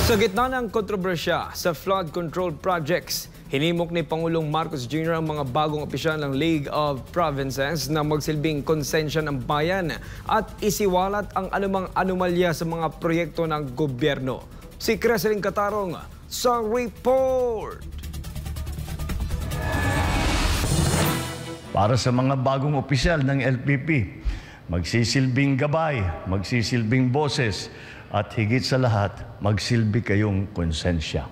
Sa gitna ng kontrobersya sa flood control projects, hinimok ni Pangulong Marcos Jr. ang mga bagong opisyal ng League of Provinces na magsilbing konsensya ng bayan at isiwalat ang anumang anomalya sa mga proyekto ng gobyerno. Si Creseling Catarong sa report. Para sa mga bagong opisyal ng LPP, magsisilbing gabay, magsisilbing boses, at higit sa lahat, magsilbi kayong konsensya.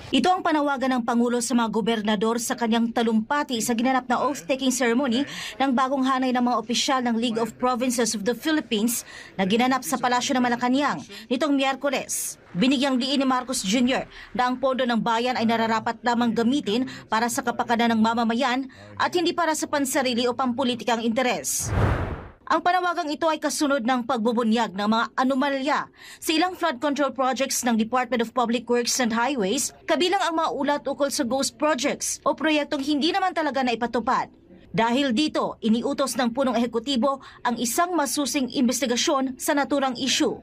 Ito ang panawagan ng Pangulo sa mga gobernador sa kanyang talumpati sa ginanap na oath-taking ceremony ng bagong hanay ng mga opisyal ng League of Provinces of the Philippines na ginanap sa Palasyo ng Malacanang nitong Miyerkules. Binigyang diin ni Marcos Jr. na ang pondo ng bayan ay nararapat lamang gamitin para sa kapakanan ng mamamayan at hindi para sa pansarili o pampulitikang interes. Ang panawagang ito ay kasunod ng pagbubunyag ng mga anomalya sa ilang flood control projects ng Department of Public Works and Highways, kabilang ang mga ulat ukol sa ghost projects o proyektong hindi naman talaga naipatupad. Dahil dito, iniutos ng punong ehekutibo ang isang masusing investigasyon sa naturang issue.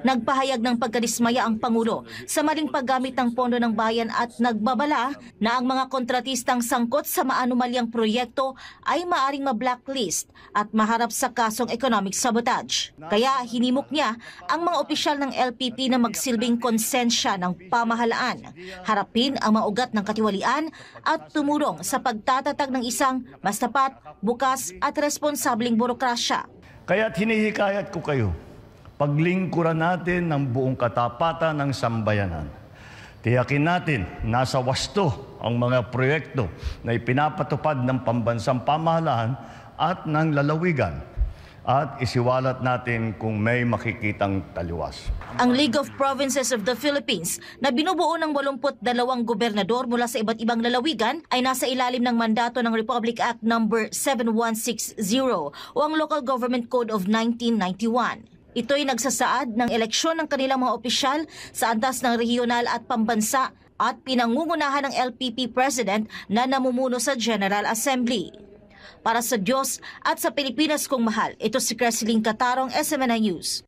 Nagpahayag ng pagkadismaya ang Pangulo sa maling paggamit ng pondo ng bayan at nagbabala na ang mga kontratistang sangkot sa maanumalyang proyekto ay maaring ma-blacklist at maharap sa kasong economic sabotage. Kaya hinimok niya ang mga opisyal ng LPP na magsilbing konsensya ng pamahalaan, harapin ang mga ugat ng katiwalian at tumulong sa pagtatatag ng isang mas tapat, bukas at responsableng burokrasya. Kaya't hinihikayat ko kayo, paglingkuran natin ng buong katapatan ng sambayanan. Tiyakin natin nasa wasto ang mga proyekto na ipinapatupad ng pambansang pamahalaan at ng lalawigan at isiwalat natin kung may makikitang taliwas. Ang League of Provinces of the Philippines na binubuo ng 82 gobernador mula sa iba't ibang lalawigan ay nasa ilalim ng mandato ng Republic Act No. 7160 o ang Local Government Code of 1991. Ito'y nagsasaad ng eleksyon ng kanilang mga opisyal sa antas ng regional at pambansa at pinangungunahan ng LPP President na namumuno sa General Assembly. Para sa Diyos at sa Pilipinas kong mahal, ito si Creseling Catarong, SMNI News.